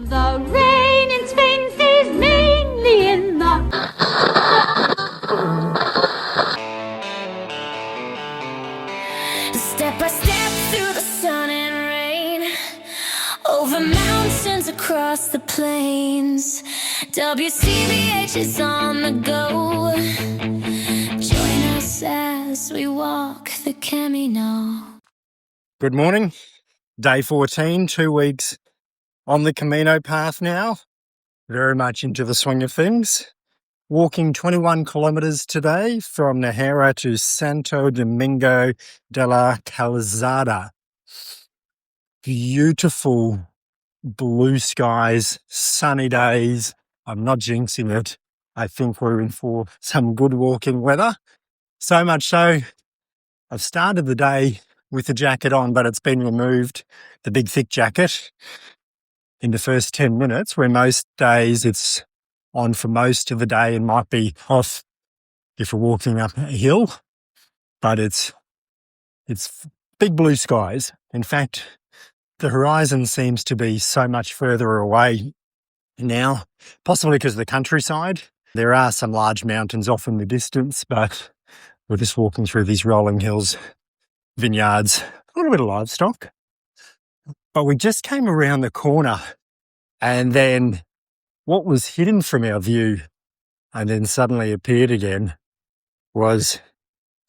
The rain in Spain stays mainly in the... Step by step through the sun and rain, over mountains, across the plains. WCBH is on the go. Join us as we walk the Camino. Good morning. Day 14, 2 weeks on the Camino path now. Very much into the swing of things. Walking 21 kilometres today from Nájera to Santo Domingo de la Calzada. Beautiful blue skies, sunny days. I'm not jinxing it. I think we're in for some good walking weather. So much so, I've started the day with the jacket on, but it's been removed, the big thick jacket, in the first 10 minutes, where most days it's on for most of the day and might be off if we're walking up a hill. But it's big blue skies. In fact, the horizon seems to be so much further away now, possibly because of the countryside. There are some large mountains off in the distance, but we're just walking through these rolling hills, vineyards, a little bit of livestock. But we just came around the corner, and then what was hidden from our view and then suddenly appeared again was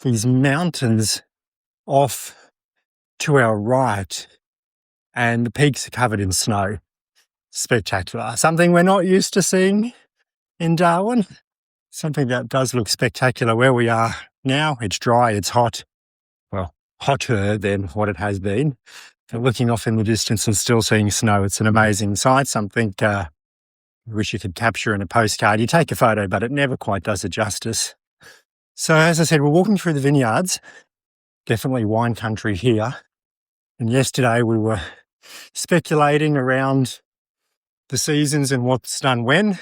these mountains off to our right, and the peaks are covered in snow. Spectacular. Something we're not used to seeing in Darwin. Something that does look spectacular where we are now. It's dry, it's hot. Well, hotter than what it has been. But looking off in the distance and still seeing snow, it's an amazing sight. Something I wish you could capture in a postcard. You take a photo, but it never quite does it justice. So as I said, we're walking through the vineyards. Definitely wine country here. And yesterday we were speculating around the seasons and what's done when.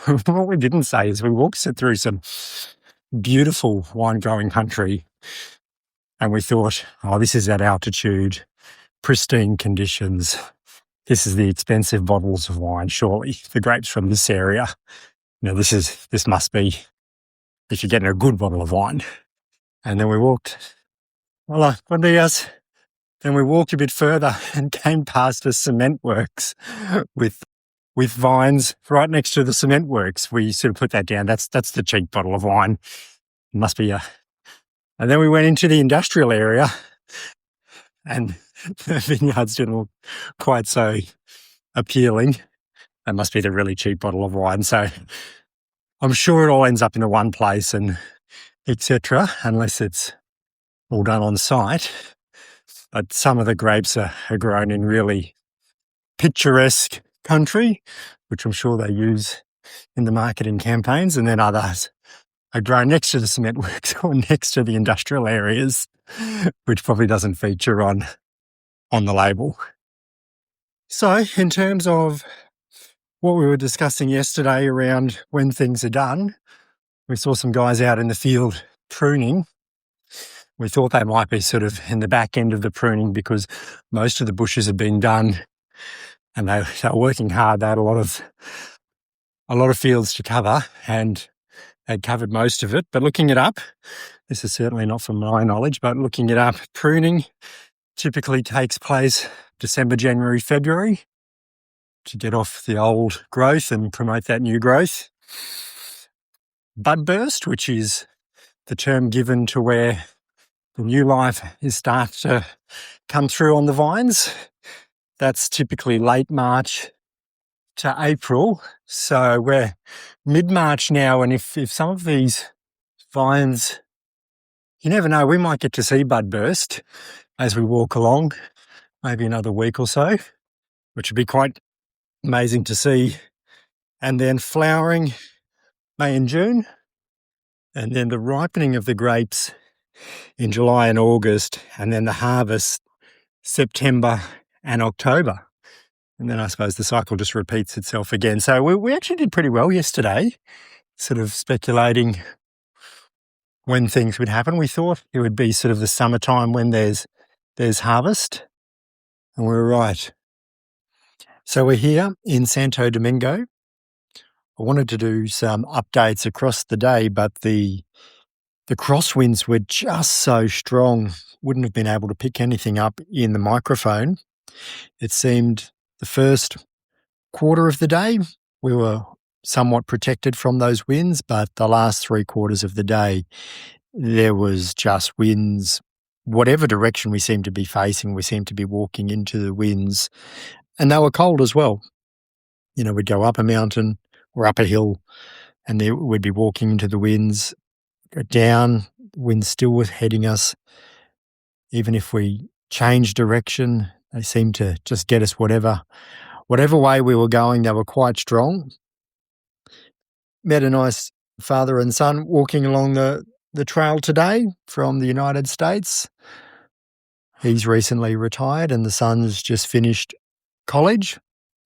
What we didn't say is we walked through some beautiful wine growing country, and we thought, oh, this is at altitude, pristine conditions. This is the expensive bottles of wine, surely. The grapes from this area. You know, this must be if you're getting a good bottle of wine. And then we walked, then we walked a bit further and came past a cement works with vines right next to the cement works. We sort of put that down. That's the cheap bottle of wine. It must be And then we went into the industrial area, and the vineyards didn't look quite so appealing. That must be the really cheap bottle of wine. So I'm sure it all ends up in the one place and etc., unless it's all done on site. But some of the grapes are grown in really picturesque country, which I'm sure they use in the marketing campaigns, and then others are grown next to the cement works or next to the industrial areas, which probably doesn't feature on the label. So in terms of what we were discussing yesterday around when things are done, we saw some guys out in the field pruning. We thought they might be sort of in the back end of the pruning because most of the bushes had been done and they were working hard. They had a lot of fields to cover, and they'd covered most of it. But looking it up, this is certainly not from my knowledge, but looking it up, pruning typically takes place December, January, February to get off the old growth and promote that new growth. Bud burst, which is the term given to where the new life is starting to come through on the vines. That's typically late March to April. So we're mid-March now, and if some of these vines, you never know, we might get to see bud burst as we walk along, maybe another week or so, which would be quite amazing to see. And then flowering May and June, and then the ripening of the grapes in July and August, and then the harvest September and October. And then I suppose the cycle just repeats itself again. So we actually did pretty well yesterday, sort of speculating when things would happen. We thought it would be sort of the summertime when there's harvest, and we were right. So we're here in Santo Domingo. I wanted to do some updates across the day, but the crosswinds were just so strong, wouldn't have been able to pick anything up in the microphone. It seemed the first quarter of the day we were somewhat protected from those winds, but the last 3 quarters of the day there was just winds. Whatever direction we seemed to be facing, we seemed to be walking into the winds, and they were cold as well. You know, we'd go up a mountain or up a hill and we'd be walking into the winds, go down, winds still was heading us. Even if we changed direction, they seemed to just get us whatever way we were going. They were quite strong. Met a nice father and son walking along the trail today from the United States. He's recently retired and the son's just finished college,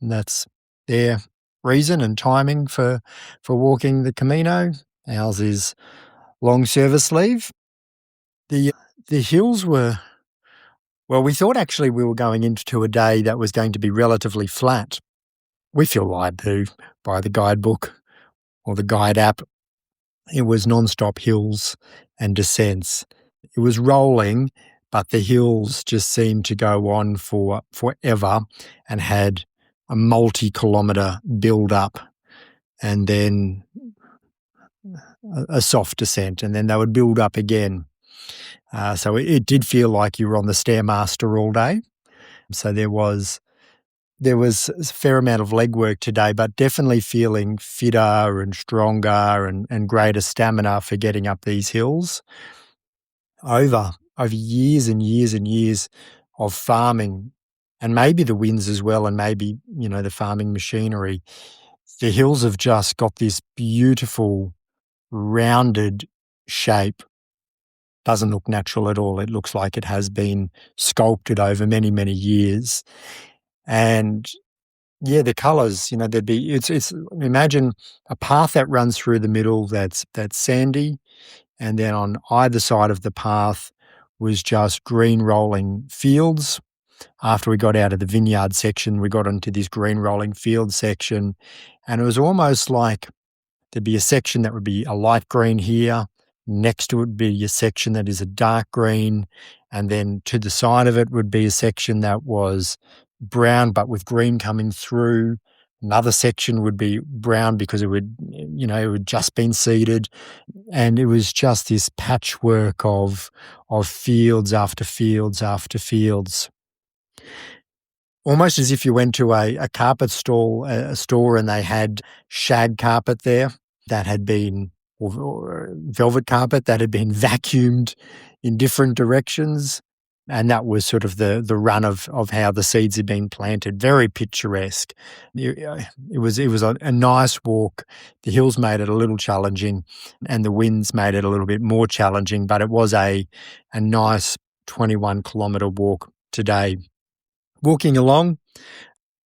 and that's their reason and timing for walking the Camino. Ours is long service leave. The hills were, well, we thought actually we were going into a day that was going to be relatively flat. We feel lied to by the guidebook or the guide app. It was non-stop hills and descents. It was rolling, but the hills just seemed to go on for forever and had a multi-kilometre build-up and then a soft descent, and then they would build up again. So it did feel like you were on the Stairmaster all day. So there was a fair amount of legwork today, but definitely feeling fitter and stronger and greater stamina for getting up these hills. Over years and years and years of farming, and maybe the winds as well, and maybe, you know, the farming machinery, the hills have just got this beautiful rounded shape. Doesn't look natural at all. It looks like it has been sculpted over many, many years. And yeah, the colours, you know, it's imagine a path that runs through the middle that's sandy, and then on either side of the path was just green rolling fields. After we got out of the vineyard section, we got into this green rolling field section, and it was almost like there'd be a section that would be a light green here, next to it would be a section that is a dark green, and then to the side of it would be a section that was brown but with green coming through. Another section would be brown because it would just been seeded, and it was just this patchwork of fields after fields after fields. Almost as if you went to a carpet store and they had shag carpet there that had been, or velvet carpet that had been vacuumed in different directions. And that was sort of the run of how the seeds had been planted. Very picturesque. It was a nice walk. The hills made it a little challenging, and the winds made it a little bit more challenging. But it was a nice 21-kilometre walk today. Walking along,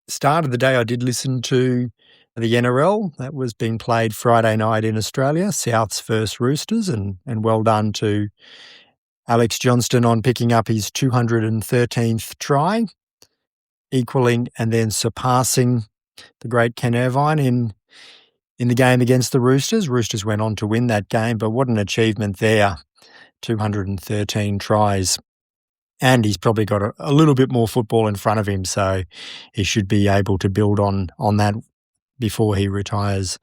start of the day, I did listen to the NRL that was being played Friday night in Australia, Souths versus Roosters, and well done to Alex Johnston on picking up his 213th try, equaling and then surpassing the great Ken Irvine in the game against the Roosters. Roosters went on to win that game, but what an achievement there, 213 tries. And he's probably got a little bit more football in front of him, so he should be able to build on that before he retires.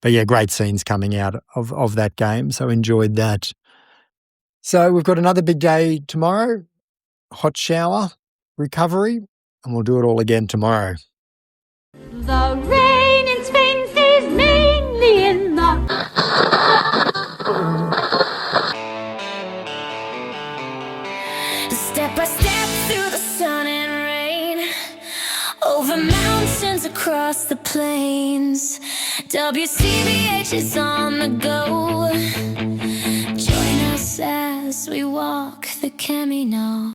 But yeah, great scenes coming out of that game, so enjoyed that. So we've got another big day tomorrow, hot shower, recovery, and we'll do it all again tomorrow. The rain in Spain stays mainly in the... Step by step through the sun and rain, over mountains, across the plains. WCBH is on the go. Join us as we walk the Camino.